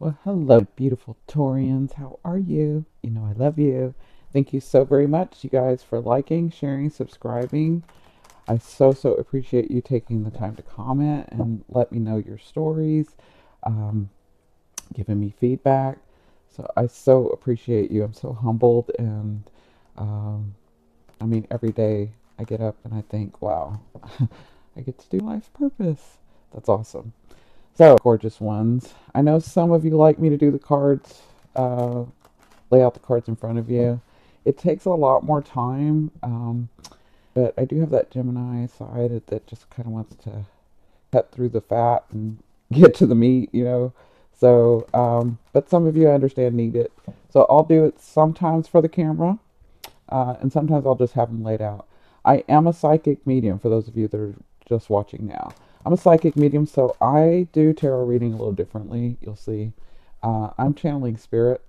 Well, hello, beautiful Taurians. How are you? You know, I love you. Thank you so very much, you guys, for liking, sharing, subscribing. I so appreciate you taking the time to comment and let me know your stories, um, giving me feedback. So I so appreciate you. I'm so humbled. And um, I mean, every day I get up and I think, wow, I get to do life's purpose. That's awesome. So, gorgeous ones. I know some of you like me to do the cards, uh, lay out the cards in front of you. It takes a lot more time, but I do have that Gemini side that just kind of wants to cut through the fat and get to the meat, you know. So, but some of you I understand need it. So I'll do it sometimes for the camera, and sometimes I'll just have them laid out. I am a psychic medium for those of you that are just watching now. I'm a psychic medium, so I do tarot reading a little differently. You'll see. I'm channeling spirit.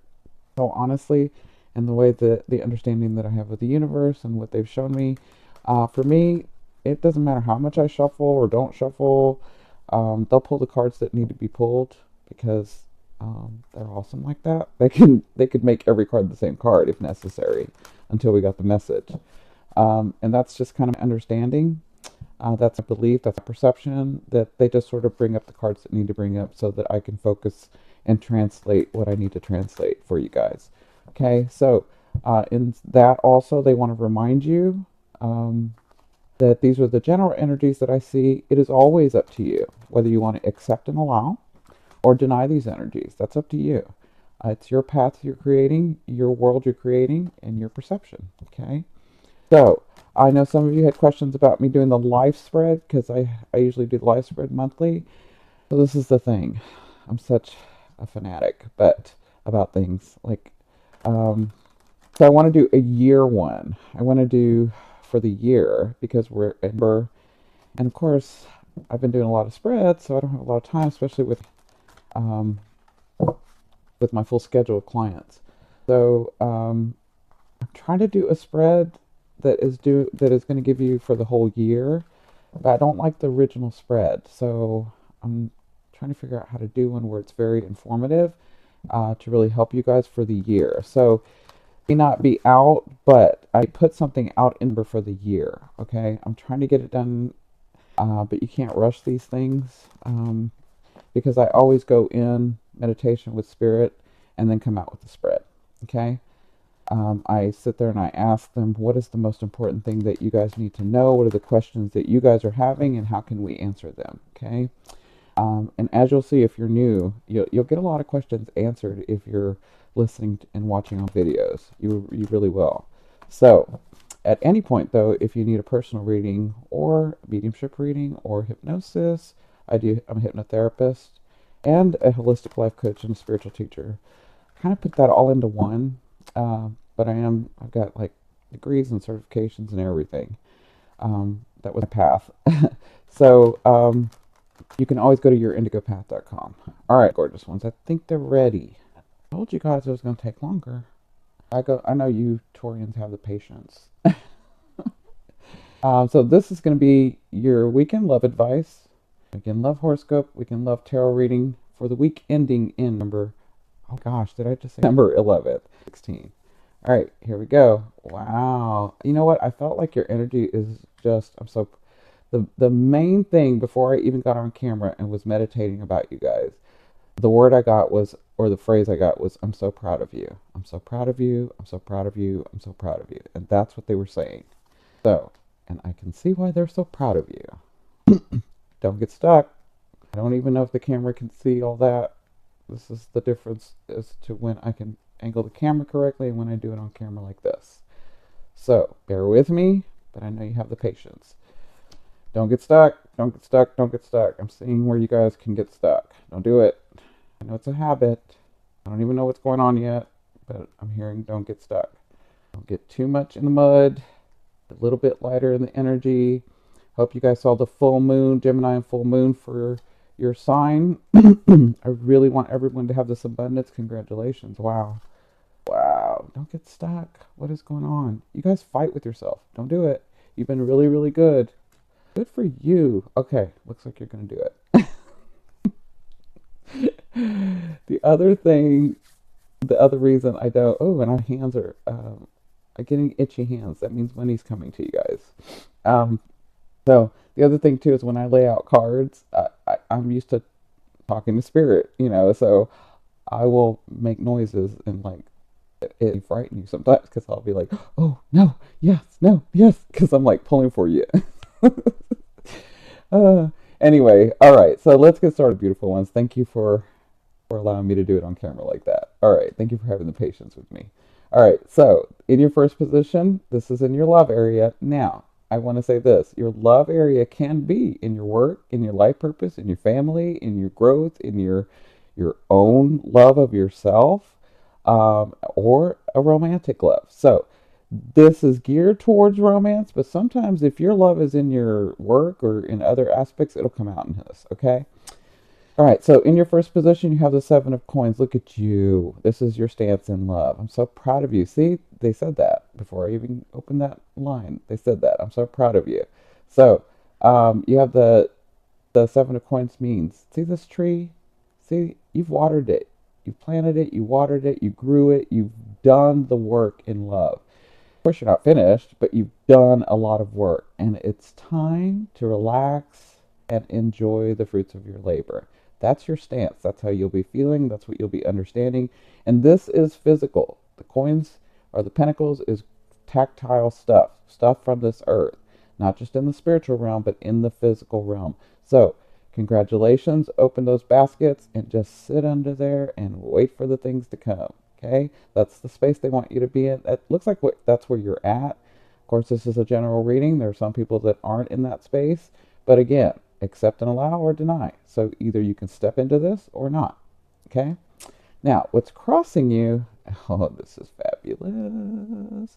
So honestly, and the way that the understanding that I have of the universe and what they've shown me, for me, it doesn't matter how much I shuffle or don't shuffle. They'll pull the cards that need to be pulled because they're awesome like that. They could make every card the same card if necessary until we got the message. And that's just kind of understanding. That's a belief, that's a perception that they just sort of bring up the cards that need to bring up so that I can focus and translate what I need to translate for you guys. Okay, so in that also, they want to remind you that these are the general energies that I see. It is always up to you whether you want to accept and allow or deny these energies. That's up to you. It's your path you're creating, your world you're creating, and your perception. Okay, so I know some of you had questions about me doing the life spread because I usually do the life spread monthly. So this is the thing. I'm such a fanatic, but about things like, so I want to do a year one. I want to do for the year because we're in November, and of course I've been doing a lot of spreads, so I don't have a lot of time, especially um, with my full schedule of clients. So I'm trying to do a spread that is going to give you for the whole year, but I don't like the original spread. So I'm trying to figure out how to do one where it's very informative to really help you guys for the year. So it may not be out, but I put something out in for the year. Okay, I'm trying to get it done, but you can't rush these things because I always go in meditation with spirit and then come out with the spread. Okay. I sit there and I ask them, what is the most important thing that you guys need to know? What are the questions that you guys are having, and how can we answer them? Okay. And as you'll see, if you're new, you'll get a lot of questions answered if you're listening and watching on videos. You really will. So, at any point, though, if you need a personal reading or mediumship reading or hypnosis, I'm a hypnotherapist and a holistic life coach and a spiritual teacher. I kind of put that all into one. But I've got like degrees and certifications and everything. That was my path. So, you can always go to yourindigopath.com. All right, gorgeous ones. I think they're ready. I told you guys it was going to take longer. I know you Taurians have the patience. So this is going to be your weekend love advice, weekend love horoscope, weekend love tarot reading for the week ending in number, oh gosh, did I just say number 11th, 16. All right, here we go. Wow. You know what? I felt like your energy is just, the main thing before I even got on camera and was meditating about you guys, the word I got was, or the phrase I got was, I'm so proud of you. I'm so proud of you. I'm so proud of you. I'm so proud of you. And that's what they were saying. So, and I can see why they're so proud of you. Don't get stuck. I don't even know if the camera can see all that. This is the difference as to when I can angle the camera correctly and when I do it on camera like this. So, bear with me, but I know you have the patience. Don't get stuck. Don't get stuck. Don't get stuck. I'm seeing where you guys can get stuck. Don't do it. I know it's a habit. I don't even know what's going on yet, but I'm hearing don't get stuck. Don't get too much in the mud. A little bit lighter in the energy. Hope you guys saw the full moon, Gemini and full moon for your sign. I really want everyone to have this abundance. Congratulations. Wow. Wow. Don't get stuck. What is going on? You guys fight with yourself. Don't do it. You've been really, really good. Good for you. Okay. Looks like you're going to do it. The other thing, the other reason I don't, oh, and our hands are getting itchy hands. That means money's coming to you guys. Um, so the other thing too is when I lay out cards, I'm used to talking to spirit, so I will make noises and like it frighten you sometimes because I'll be like, oh no, yes, no, yes, because I'm like pulling for you. uh, anyway, all right, so let's get started, beautiful ones. Thank you for allowing me to do it on camera like that. All right, thank you for having the patience with me. All right, so in your first position, this is in your love area. Now, I want to say this. Your love area can be in your work, in your life purpose, in your family, in your growth, in your own love of yourself, or a romantic love. So this is geared towards romance, but sometimes if your love is in your work or in other aspects, it'll come out in this, okay? All right, so in your first position, you have the Seven of Coins. Look at you. This is your stance in love. I'm so proud of you. See, they said that before I even opened that line. They said that. I'm so proud of you. So, you have the Seven of Coins means. See this tree? See, you've watered it. You planted it, you watered it, you grew it, you've done the work in love. Of course, you're not finished, but you've done a lot of work, and it's time to relax and enjoy the fruits of your labor. That's your stance. That's how you'll be feeling. That's what you'll be understanding. And this is physical. The coins or the pentacles is tactile stuff, stuff from this earth, not just in the spiritual realm, but in the physical realm. So, congratulations. Open those baskets and just sit under there and wait for the things to come. Okay? That's the space they want you to be in. That looks like that's where you're at. Of course, this is a general reading. There are some people that aren't in that space. But again, accept and allow or deny. So either you can step into this or not. Okay? Now, what's crossing you? Oh, this is fabulous.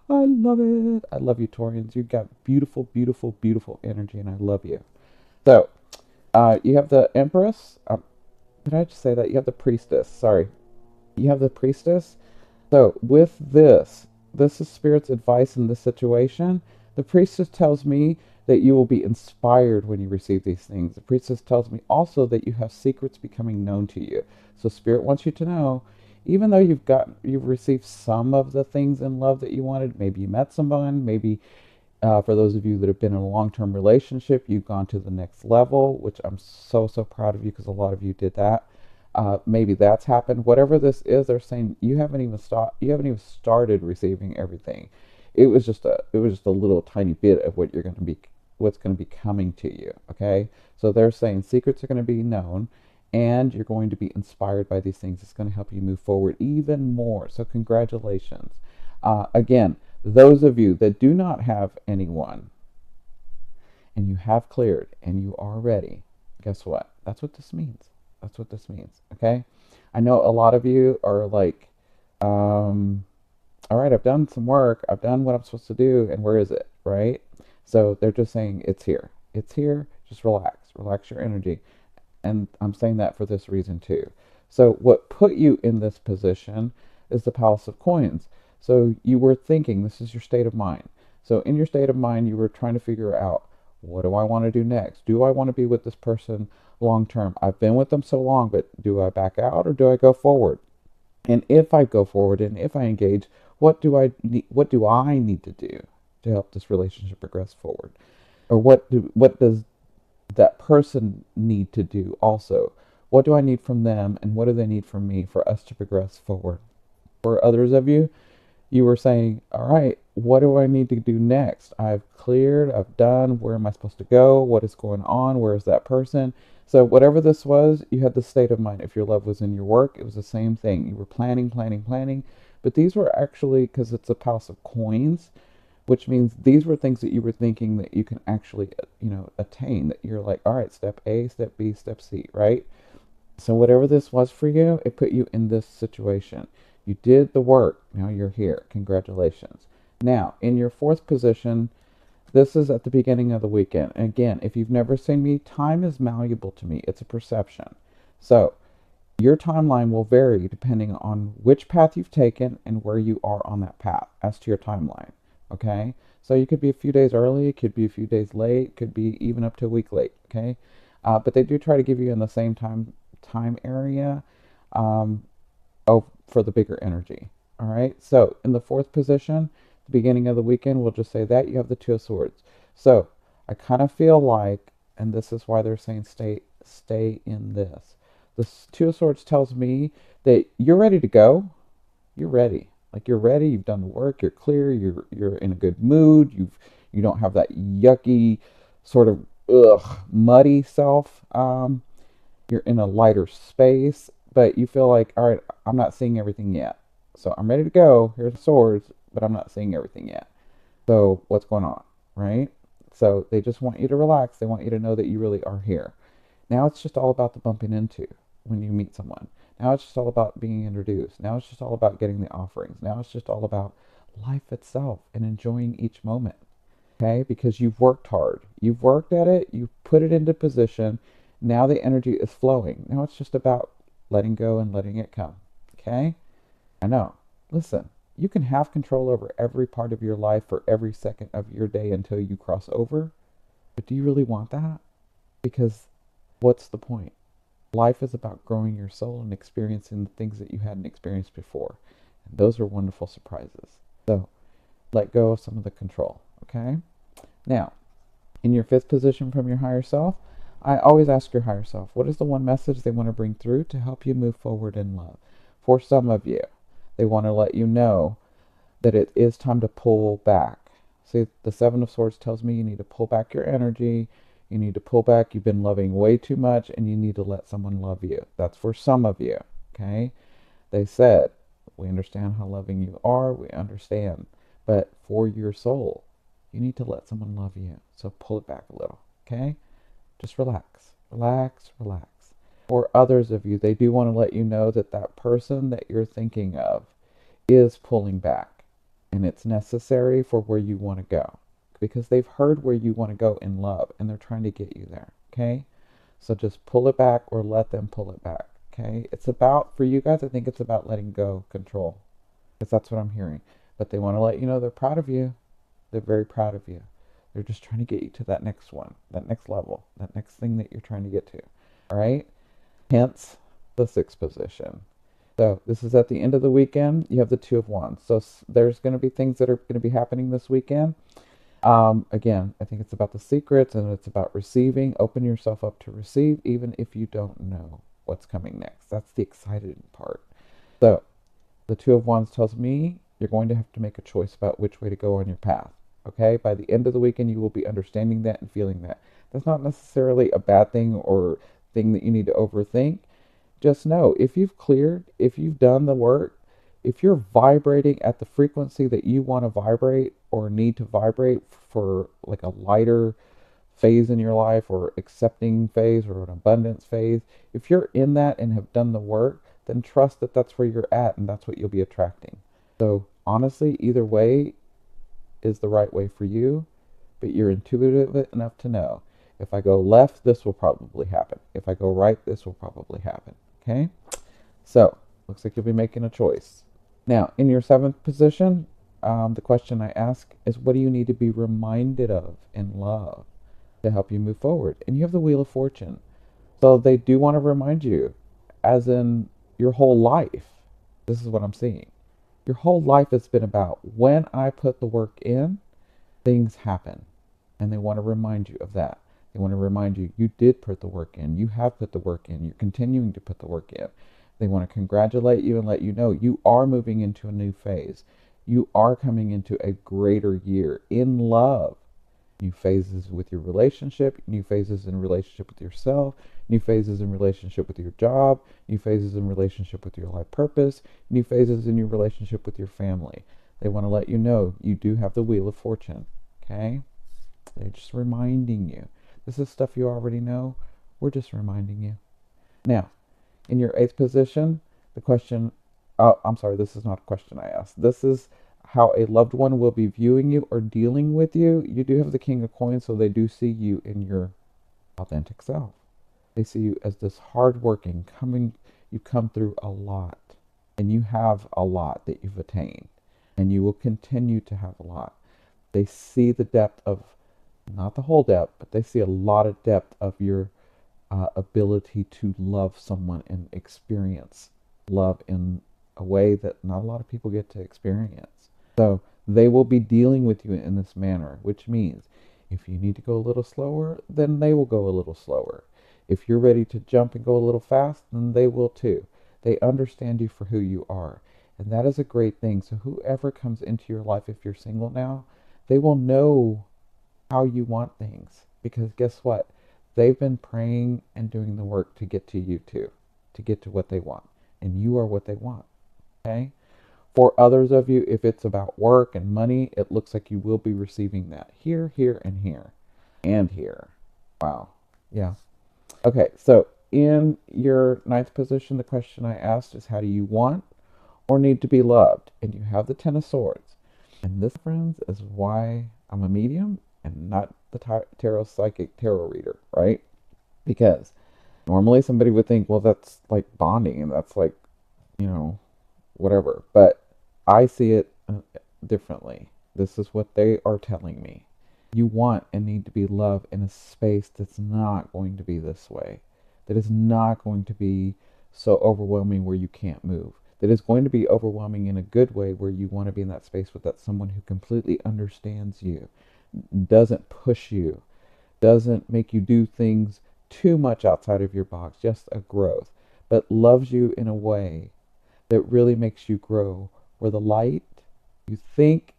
I love it. I love you, Taurians. You've got beautiful, beautiful, beautiful energy, and I love you. So, you have the Empress. Did I just say that? You have the Priestess. Sorry. You have the Priestess. So, with this is Spirit's advice in this situation. The Priestess tells me that you will be inspired when you receive these things. The Priestess tells me also that you have secrets becoming known to you. So Spirit wants you to know, even though you've received some of the things in love that you wanted, maybe you met someone, maybe for those of you that have been in a long-term relationship, you've gone to the next level, which I'm so, so proud of you because a lot of you did that. Maybe that's happened. Whatever this is, they're saying you haven't even started receiving everything. It was just a little tiny bit of what's going to be coming to you. Okay, so they're saying secrets are going to be known, and you're going to be inspired by these things. It's going to help you move forward even more. So congratulations. Again, those of you that do not have anyone, and you have cleared, and you are ready, guess what? That's what this means. That's what this means. Okay, I know a lot of you are like, all right, I've done some work. I've done what I'm supposed to do, and where is it, right? So they're just saying it's here. It's here. Just relax. Relax your energy. And I'm saying that for this reason too. So what put you in this position is the Palace of Coins. So you were thinking, this is your state of mind. So in your state of mind, you were trying to figure out, what do I want to do next? Do I want to be with this person long term? I've been with them so long, but do I back out or do I go forward? And if I go forward and if I engage, what do I need to do to help this relationship progress forward? Or what does that person need to do also? What do I need from them and what do they need from me for us to progress forward? For others of you, you were saying, all right, what do I need to do next? I've cleared, I've done, where am I supposed to go? What is going on? Where is that person? So whatever this was, you had the state of mind. If your love was in your work, it was the same thing. You were planning. But these were actually, because it's a Palace of Coins, which means these were things that you were thinking that you can actually, attain. That you're like, all right, step A, step B, step C, right? So whatever this was for you, it put you in this situation. You did the work. Now you're here. Congratulations. Now, in your fourth position, this is at the beginning of the weekend. And again, if you've never seen me, time is malleable to me. It's a perception. So your timeline will vary depending on which path you've taken and where you are on that path as to your timeline. Okay? So you could be a few days early, it could be a few days late, could be even up to a week late. Okay? But they do try to give you in the same time area. Um, oh, for the bigger energy. All right. So in the fourth position, the beginning of the weekend, we'll just say that you have the Two of Swords. So I kind of feel like, and this is why they're saying stay in this. The Two of Swords tells me that you're ready to go. You're ready. Like you're ready. You've done the work. You're clear. You're in a good mood. You don't have that yucky sort of muddy self. You're in a lighter space, but you feel like, all right, I'm not seeing everything yet. So I'm ready to go. Here's the swords, but I'm not seeing everything yet. So what's going on, right? So they just want you to relax. They want you to know that you really are here. Now it's just all about the bumping into when you meet someone. Now it's just all about being introduced. Now it's just all about getting the offerings. Now it's just all about life itself and enjoying each moment. Okay? Because you've worked hard. You've worked at it. You've put it into position. Now the energy is flowing. Now it's just about letting go and letting it come. Okay? I know. Listen, you can have control over every part of your life for every second of your day until you cross over. But do you really want that? Because what's the point? Life is about growing your soul and experiencing the things that you hadn't experienced before. And those are wonderful surprises. So let go of some of the control. Okay? Now, in your fifth position from your higher self, I always ask your higher self, what is the one message they want to bring through to help you move forward in love? For some of you, they want to let you know that it is time to pull back. See, the Seven of Swords tells me you need to pull back your energy. You need to pull back. You've been loving way too much, and you need to let someone love you. That's for some of you, okay? They said, we understand how loving you are. We understand. But for your soul, you need to let someone love you. So pull it back a little, okay? Just relax, relax, relax. For others of you, they do want to let you know that that person that you're thinking of is pulling back. And it's necessary for where you want to go. Because they've heard where you want to go in love. And they're trying to get you there. Okay? So just pull it back or let them pull it back. Okay? It's about, for you guys, I think it's about letting go control. Because that's what I'm hearing. But they want to let you know they're proud of you. They're very proud of you. They're just trying to get you to that next one, that next level, that next thing that you're trying to get to. All right? Hence the sixth position. So this is at the end of the weekend. You have the Two of Wands. So there's going to be things that are going to be happening this weekend. Again, I think it's about the secrets and it's about receiving. Open yourself up to receive, even if you don't know what's coming next. That's the exciting part. So the Two of Wands tells me you're going to have to make a choice about which way to go on your path. Okay? By the end of the weekend, you will be understanding that and feeling that. That's not necessarily a bad thing or thing that you need to overthink. Just know if you've cleared, if you've done the work, if you're vibrating at the frequency that you want to vibrate or need to vibrate for like a lighter phase in your life or accepting phase or an abundance phase, if you're in that and have done the work, then trust that that's where you're at and that's what you'll be attracting. So honestly, either way is the right way for you, but you're intuitive enough to know if I go left, this will probably happen. If I go right, this will probably happen. Okay? So, looks like you'll be making a choice. Now, in your seventh position, the question I ask is what do you need to be reminded of in love to help you move forward? And you have the Wheel of Fortune. So, they do want to remind you, as in your whole life. This is what I'm seeing. Your whole life has been about when I put the work in, things happen. And they want to remind you of that. They want to remind you, you did put the work in. You have put the work in. You're continuing to put the work in. They want to congratulate you and let you know you are moving into a new phase. You are coming into a greater year in love. New phases with your relationship, new phases in relationship with yourself, new phases in relationship with your job, new phases in relationship with your life purpose, new phases in your relationship with your family. They want to let you know you do have the Wheel of Fortune. Okay? They're just reminding you. This is stuff you already know. We're just reminding you. Now, in your eighth position, the question, oh, I'm sorry, this is not a question I asked. This is how a loved one will be viewing you or dealing with you. You do have the King of Coins, so they do see you in your authentic self. They see you as this hardworking, you come through a lot, and you have a lot that you've attained, and you will continue to have a lot. They see the depth of, not the whole depth, but they see a lot of depth of your ability to love someone and experience love in a way that not a lot of people get to experience. So they will be dealing with you in this manner, which means if you need to go a little slower, then they will go a little slower. If you're ready to jump and go a little fast, then they will too. They understand you for who you are. And that is a great thing. So whoever comes into your life, if you're single now, they will know how you want things. Because guess what? They've been praying and doing the work to get to you too, to get to what they want. And you are what they want. Okay? For others of you, if it's about work and money, it looks like you will be receiving that here, here, and here. And here. Wow. Yeah. Okay, so in your ninth position, the question I asked is how do you want or need to be loved? And you have the Ten of Swords. And this, friends, is why I'm a medium and not the tarot psychic tarot reader, right? Because normally somebody would think, well, that's like bonding and that's like, whatever. But I see it differently. This is what they are telling me. You want and need to be loved in a space that's not going to be this way, that is not going to be so overwhelming where you can't move, that is going to be overwhelming in a good way where you want to be in that space with that someone who completely understands you, doesn't push you, doesn't make you do things too much outside of your box, just a growth, but loves you in a way that really makes you grow, where the light, you think,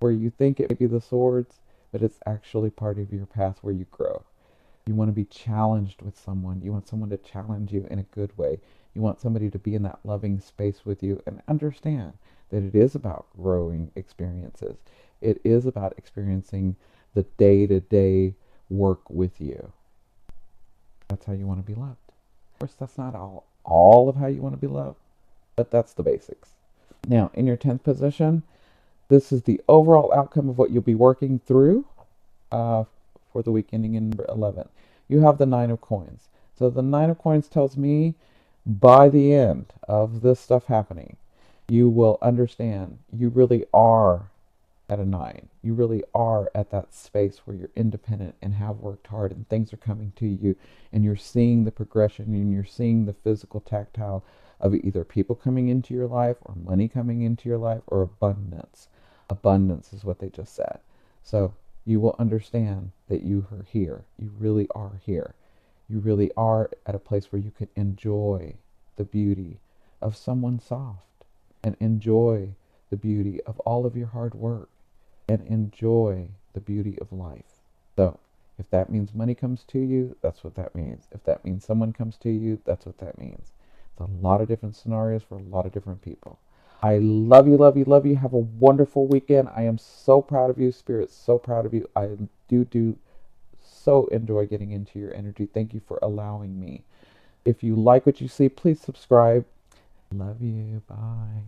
where you think it may be the swords, but it's actually part of your path where you grow. You want to be challenged with someone. You want someone to challenge you in a good way. You want somebody to be in that loving space with you and understand that it is about growing experiences. It is about experiencing the day-to-day work with you. That's how you want to be loved. Of course, that's not all of how you want to be loved, but that's the basics. Now, in your 10th position, this is the overall outcome of what you'll be working through for the week ending in number 11. You have the Nine of Coins. So the Nine of Coins tells me by the end of this stuff happening, you will understand you really are at a 9. You really are at that space where you're independent and have worked hard and things are coming to you and you're seeing the progression and you're seeing the physical tactile of either people coming into your life or money coming into your life or abundance. Abundance is what they just said. So you will understand that you are here. You really are here. You really are at a place where you can enjoy the beauty of someone soft and enjoy the beauty of all of your hard work and enjoy the beauty of life. So if that means money comes to you, that's what that means. If that means someone comes to you, that's what that means. It's a lot of different scenarios for a lot of different people. I love you, love you, love you. Have a wonderful weekend. I am so proud of you, Spirit. So proud of you. I do so enjoy getting into your energy. Thank you for allowing me. If you like what you see, please subscribe. Love you. Bye.